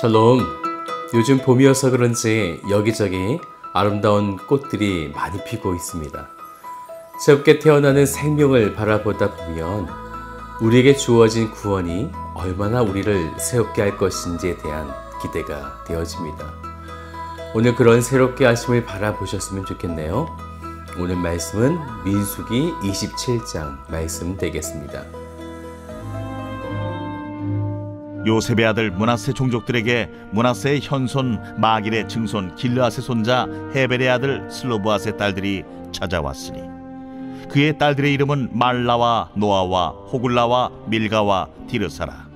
샬롬. 요즘 봄이어서 그런지 여기저기 아름다운 꽃들이 많이 피고 있습니다. 새롭게 태어나는 생명을 바라보다 보면 우리에게 주어진 구원이 얼마나 우리를 새롭게 할 것인지에 대한 기대가 되어집니다. 오늘 그런 새롭게 하심을 바라보셨으면 좋겠네요. 오늘 말씀은 민수기 27장 말씀 되겠습니다. 요셉의 아들 므낫세 종족들에게 므낫세의 현손 마길의 증손 길르앗의 손자 헤벨의 아들 슬로브앗의 딸들이 찾아왔으니 그의 딸들의 이름은 말라와 노아와 호글라와 밀가와 디르사라.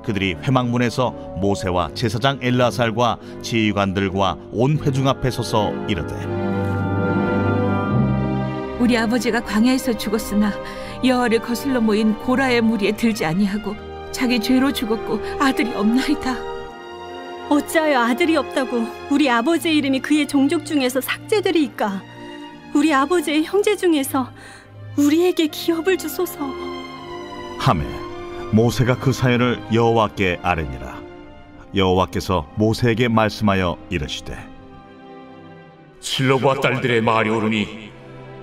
그들이 회막문에서 모세와 제사장 엘르아살과 지휘관들과 온 회중 앞에 서서 이르되, 우리 아버지가 광야에서 죽었으나 여호와를 거슬러 모인 고라의 무리에 들지 아니하고 자기 죄로 죽었고 아들이 없나이다. 어찌하여 아들이 없다고 우리 아버지의 이름이 그의 종족 중에서 삭제되리이까? 우리 아버지의 형제 중에서 우리에게 기업을 주소서. 하매 모세가 그 사연을 여호와께 아뢰니라. 여호와께서 모세에게 말씀하여 이르시되, 실로브와 딸들의 말이 옳으니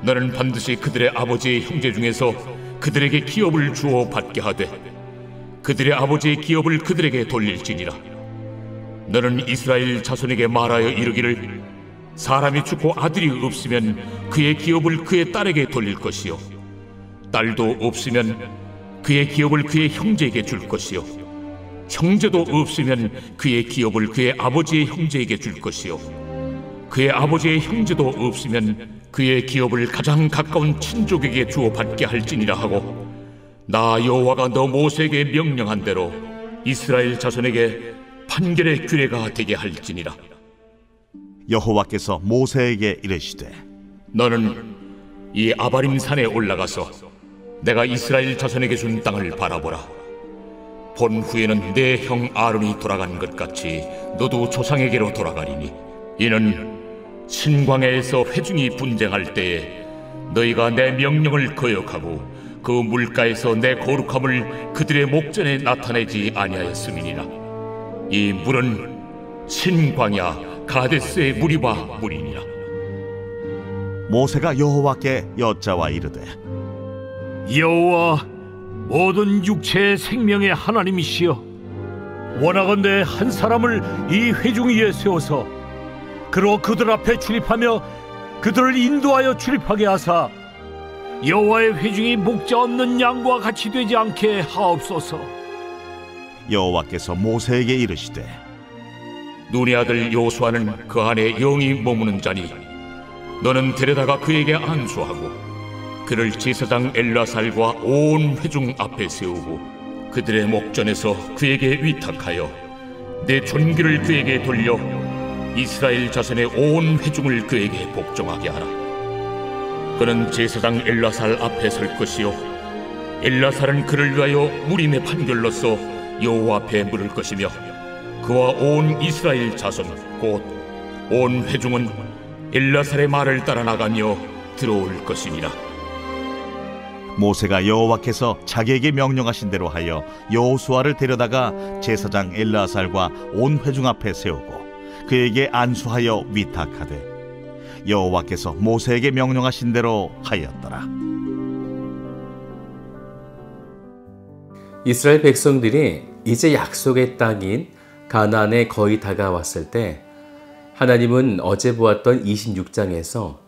너는 반드시 그들의 아버지의 형제 중에서 그들에게 기업을 주어 받게 하되 그들의 아버지의 기업을 그들에게 돌릴지니라. 너는 이스라엘 자손에게 말하여 이르기를, 사람이 죽고 아들이 없으면 그의 기업을 그의 딸에게 돌릴 것이요 딸도 없으면 그의 기업을 그의 형제에게 줄 것이요 형제도 없으면 그의 기업을 그의 아버지의 형제에게 줄 것이요 그의 아버지의 형제도 없으면 그의 기업을 가장 가까운 친족에게 주어 받게 할지니라 하고, 나 여호와가 너 모세에게 명령한 대로 이스라엘 자손에게 판결의 규례가 되게 할지니라. 여호와께서 모세에게 이르시되, 너는 이 아바림 산에 올라가서 내가 이스라엘 자손에게 준 땅을 바라보라. 본 후에는 내 형 아론이 돌아간 것 같이 너도 조상에게로 돌아가리니, 이는 신광야에서 회중이 분쟁할 때에 너희가 내 명령을 거역하고 그 물가에서 내 거룩함을 그들의 목전에 나타내지 아니하였음이니라. 이 물은 신광야 가데스의 무리바 물이니라. 모세가 여호와께 여짜와 이르되, 여호와 모든 육체의 생명의 하나님이시여, 원하건대 한 사람을 이 회중 위에 세워서 그로 그들 앞에 출입하며 그들을 인도하여 출입하게 하사 여호와의 회중이 목자 없는 양과 같이 되지 않게 하옵소서. 여호와께서 모세에게 이르시되, 눈의 아들 여호수아는 그 안에 영이 머무는 자니 너는 데려다가 그에게 안수하고 그를 제사장 엘르아살과 온 회중 앞에 세우고 그들의 목전에서 그에게 위탁하여 내 존귀를 그에게 돌려 이스라엘 자손의 온 회중을 그에게 복종하게 하라. 그는 제사장 엘르아살 앞에 설 것이요 엘르아살은 그를 위하여 무림의 판결로서 여호와 앞에 물을 것이며 그와 온 이스라엘 자손 곧 온 회중은 엘르아살의 말을 따라 나가며 들어올 것이니라. 모세가 여호와께서 자기에게 명령하신 대로 하여 여호수아를 데려다가 제사장 엘르아살과 온 회중 앞에 세우고 그에게 안수하여 위탁하되 여호와께서 모세에게 명령하신 대로 하였더라. 이스라엘 백성들이 이제 약속의 땅인 가나안에 거의 다가왔을 때 하나님은 어제 보았던 26장에서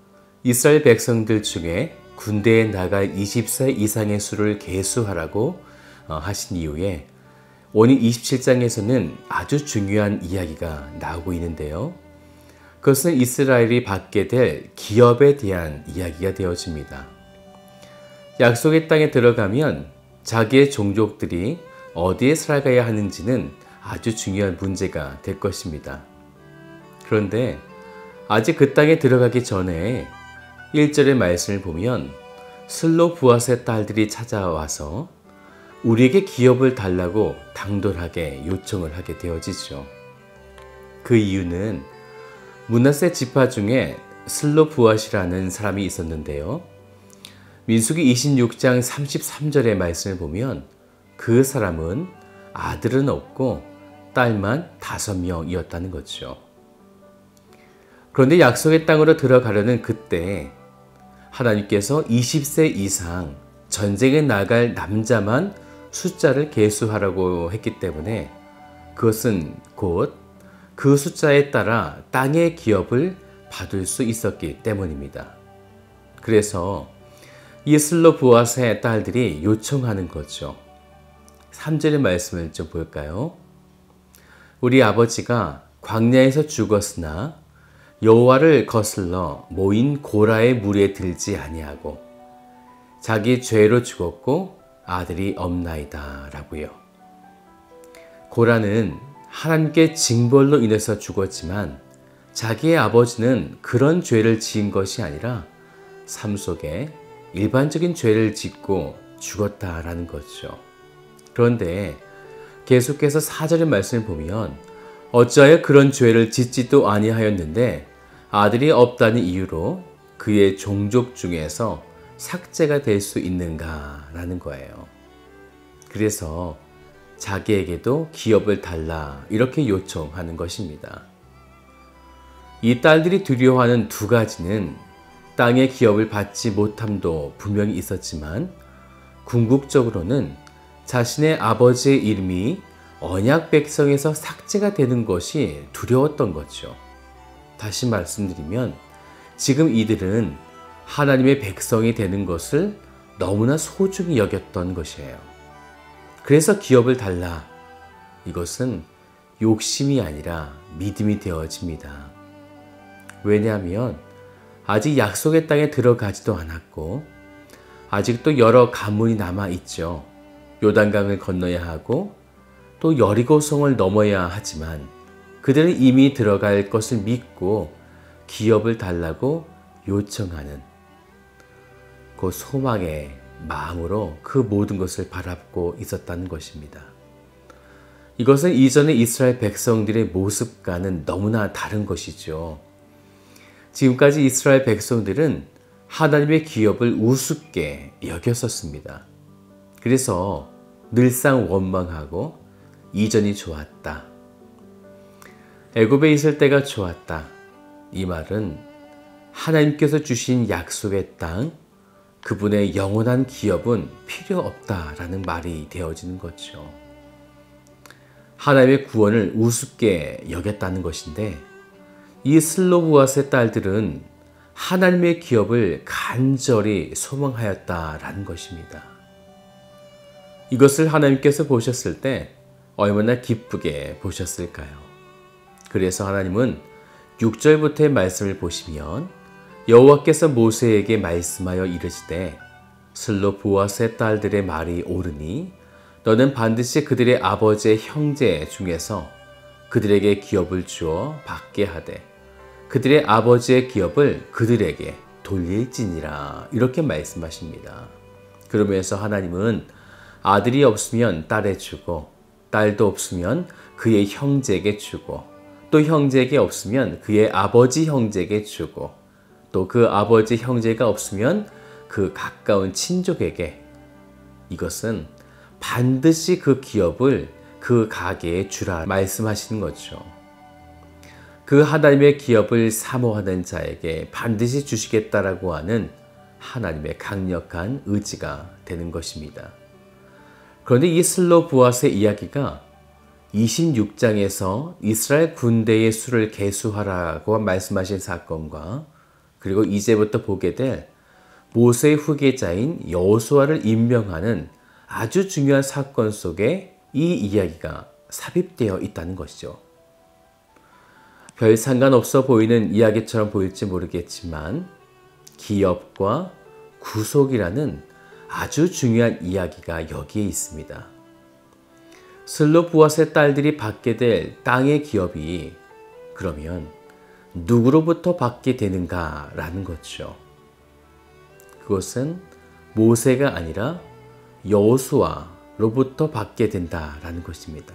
이스라엘 백성들 중에 군대에 나갈 20세 이상의 수를 계수하라고 하신 이후에 오늘 27장에서는 아주 중요한 이야기가 나오고 있는데요. 그것은 이스라엘이 받게 될 기업에 대한 이야기가 되어집니다. 약속의 땅에 들어가면 자기의 종족들이 어디에 살아가야 하는지는 아주 중요한 문제가 될 것입니다. 그런데 아직 그 땅에 들어가기 전에 1절의 말씀을 보면 슬로브앗의 딸들이 찾아와서 우리에게 기업을 달라고 당돌하게 요청을 하게 되어지죠. 그 이유는 므낫세 지파 중에 슬로브앗이라는 사람이 있었는데요. 민수기 26장 33절의 말씀을 보면 그 사람은 아들은 없고 딸만 5명이었다는 거죠. 그런데 약속의 땅으로 들어가려는 그때 하나님께서 20세 이상 전쟁에 나갈 남자만 숫자를 계수하라고 했기 때문에 그것은 곧 그 숫자에 따라 땅의 기업을 받을 수 있었기 때문입니다. 그래서 이 슬로보아스의 딸들이 요청하는 거죠. 3절의 말씀을 좀 볼까요? 우리 아버지가 광야에서 죽었으나 여호와를 거슬러 모인 고라의 무리에 들지 아니하고 자기 죄로 죽었고 아들이 없나이다 라고요. 고라는 하나님께 징벌로 인해서 죽었지만 자기의 아버지는 그런 죄를 지은 것이 아니라 삶 속에 일반적인 죄를 짓고 죽었다라는 거죠. 그런데 계속해서 4절의 말씀을 보면 어찌하여 그런 죄를 짓지도 아니하였는데 아들이 없다는 이유로 그의 종족 중에서 삭제가 될 수 있는가라는 거예요. 그래서 자기에게도 기업을 달라 이렇게 요청하는 것입니다. 이 딸들이 두려워하는 두 가지는 땅의 기업을 받지 못함도 분명히 있었지만 궁극적으로는 자신의 아버지의 이름이 언약 백성에서 삭제가 되는 것이 두려웠던 거죠. 다시 말씀드리면 지금 이들은 하나님의 백성이 되는 것을 너무나 소중히 여겼던 것이에요. 그래서 기업을 달라. 이것은 욕심이 아니라 믿음이 되어집니다. 왜냐하면 아직 약속의 땅에 들어가지도 않았고 아직도 여러 가문이 남아있죠. 요단강을 건너야 하고 또 여리고성을 넘어야 하지만 그들은 이미 들어갈 것을 믿고 기업을 달라고 요청하는 그 소망의 마음으로 그 모든 것을 바라보고 있었다는 것입니다. 이것은 이전의 이스라엘 백성들의 모습과는 너무나 다른 것이죠. 지금까지 이스라엘 백성들은 하나님의 기업을 우습게 여겼었습니다. 그래서 늘상 원망하고 이전이 좋았다. 애굽에 있을 때가 좋았다. 이 말은 하나님께서 주신 약속의 땅, 그분의 영원한 기업은 필요 없다라는 말이 되어지는 거죠. 하나님의 구원을 우습게 여겼다는 것인데 이 슬로보아스의 딸들은 하나님의 기업을 간절히 소망하였다라는 것입니다. 이것을 하나님께서 보셨을 때 얼마나 기쁘게 보셨을까요? 그래서 하나님은 6절부터의 말씀을 보시면 여호와께서 모세에게 말씀하여 이르시되 슬로보아스의 딸들의 말이 옳으니 너는 반드시 그들의 아버지의 형제 중에서 그들에게 기업을 주어 받게 하되 그들의 아버지의 기업을 그들에게 돌릴지니라 이렇게 말씀하십니다. 그러면서 하나님은 아들이 없으면 딸에 주고 딸도 없으면 그의 형제에게 주고 또 형제에게 없으면 그의 아버지 형제에게 주고 또 그 아버지 형제가 없으면 그 가까운 친족에게 이것은 반드시 그 기업을 그 가게에 주라 말씀하시는 거죠. 그 하나님의 기업을 사모하는 자에게 반드시 주시겠다라고 하는 하나님의 강력한 의지가 되는 것입니다. 그런데 이 슬로보아스의 이야기가 26장에서 이스라엘 군대의 수를 계수하라고 말씀하신 사건과 그리고 이제부터 보게 될 모세의 후계자인 여호수아를 임명하는 아주 중요한 사건 속에 이 이야기가 삽입되어 있다는 것이죠. 별 상관없어 보이는 이야기처럼 보일지 모르겠지만 기업과 구속이라는 아주 중요한 이야기가 여기에 있습니다. 슬로보아스의 딸들이 받게 될 땅의 기업이 그러면 누구로부터 받게 되는가라는 거죠. 그것은 모세가 아니라 여호수아로부터 받게 된다라는 것입니다.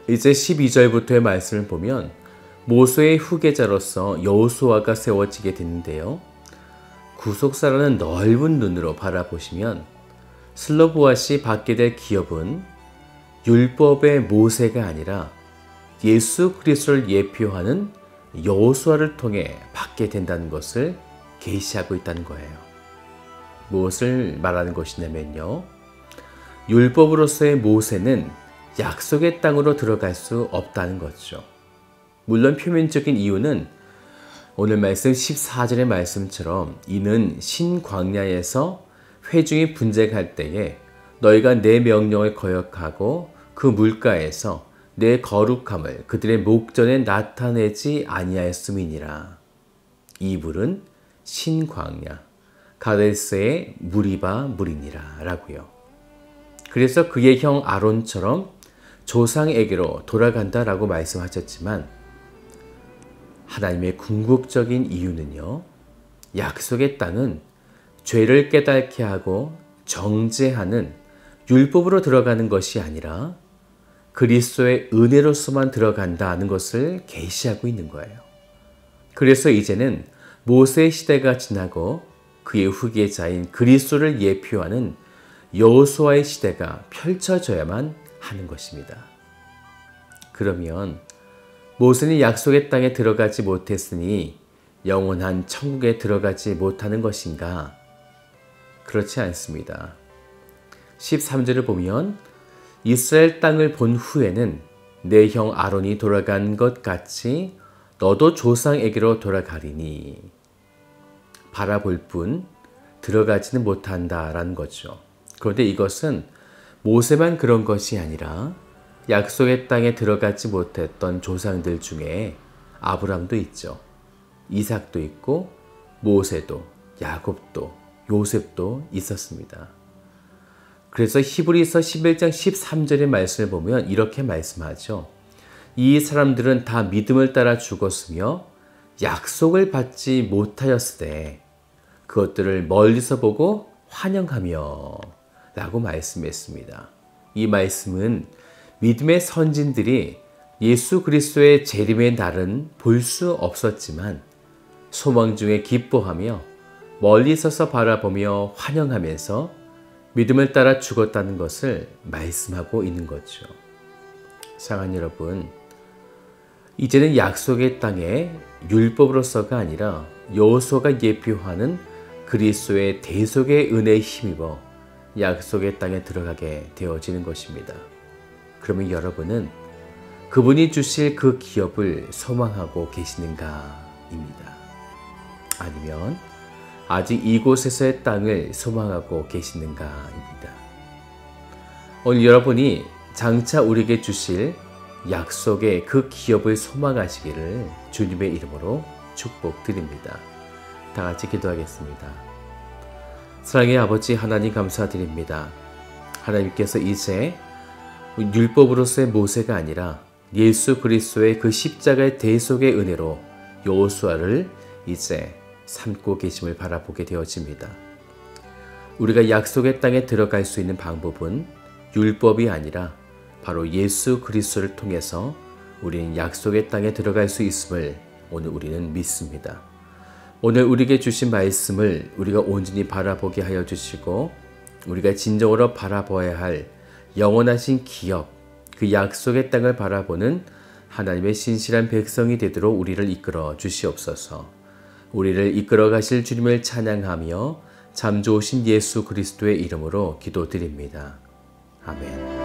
이제 12절부터의 말씀을 보면 모세의 후계자로서 여호수아가 세워지게 되는데요. 구속사라는 넓은 눈으로 바라보시면 슬로보아스이 받게 될 기업은 율법의 모세가 아니라 예수 그리스도를 예표하는 여호수아를 통해 받게 된다는 것을 계시하고 있다는 거예요. 무엇을 말하는 것이냐면요. 율법으로서의 모세는 약속의 땅으로 들어갈 수 없다는 거죠. 물론 표면적인 이유는 오늘 말씀 14절의 말씀처럼 이는 신광야에서 회중이 분쟁할 때에 너희가 내 명령을 거역하고 그 물가에서 내 거룩함을 그들의 목전에 나타내지 아니하였음이니라. 이 물은 신광야 가데스의 무리바 물이니라 라고요. 그래서 그의 형 아론처럼 조상에게로 돌아간다라고 말씀하셨지만 하나님의 궁극적인 이유는요. 약속의 땅은 죄를 깨닫게 하고 정죄하는 율법으로 들어가는 것이 아니라 그리스도의 은혜로서만 들어간다는 것을 계시하고 있는 거예요. 그래서 이제는 모세의 시대가 지나고 그의 후계자인 그리스도를 예표하는 여호수아의 시대가 펼쳐져야만 하는 것입니다. 그러면 모세는 약속의 땅에 들어가지 못했으니 영원한 천국에 들어가지 못하는 것인가? 그렇지 않습니다. 13절을 보면 이스라엘 땅을 본 후에는 내 형 아론이 돌아간 것 같이 너도 조상에게로 돌아가리니 바라볼 뿐 들어가지는 못한다라는 거죠. 그런데 이것은 모세만 그런 것이 아니라 약속의 땅에 들어가지 못했던 조상들 중에 아브람도 있죠. 이삭도 있고 모세도 야곱도 요셉도 있었습니다. 그래서 히브리서 11장 13절의 말씀을 보면 이렇게 말씀하죠. 이 사람들은 다 믿음을 따라 죽었으며 약속을 받지 못하였으되 그것들을 멀리서 보고 환영하며 라고 말씀했습니다. 이 말씀은 믿음의 선진들이 예수 그리스도의 재림의 날은 볼 수 없었지만 소망 중에 기뻐하며 멀리 서서 바라보며 환영하면서 믿음을 따라 죽었다는 것을 말씀하고 있는 거죠. 사랑하는 여러분, 이제는 약속의 땅에 율법으로서가 아니라 여호수아가 예표하는 그리스도의 대속의 은혜에 힘입어 약속의 땅에 들어가게 되어지는 것입니다. 그러면 여러분은 그분이 주실 그 기업을 소망하고 계시는가입니다. 아니면 아직 이곳에서의 땅을 소망하고 계시는가입니다. 오늘 여러분이 장차 우리에게 주실 약속의 그 기업을 소망하시기를 주님의 이름으로 축복드립니다. 다 같이 기도하겠습니다. 사랑의 아버지 하나님 감사드립니다. 하나님께서 이제 율법으로서의 모세가 아니라 예수 그리스도의 그 십자가의 대속의 은혜로 여호수아를 이제 삼고 계심을 바라보게 되어집니다. 우리가 약속의 땅에 들어갈 수 있는 방법은 율법이 아니라 바로 예수 그리스도를 통해서 우리는 약속의 땅에 들어갈 수 있음을 오늘 우리는 믿습니다. 오늘 우리에게 주신 말씀을 우리가 온전히 바라보게 하여 주시고 우리가 진정으로 바라봐야 할 영원하신 기업, 그 약속의 땅을 바라보는 하나님의 신실한 백성이 되도록 우리를 이끌어 주시옵소서. 우리를 이끌어 가실 주님을 찬양하며 참 좋으신 예수 그리스도의 이름으로 기도드립니다. 아멘.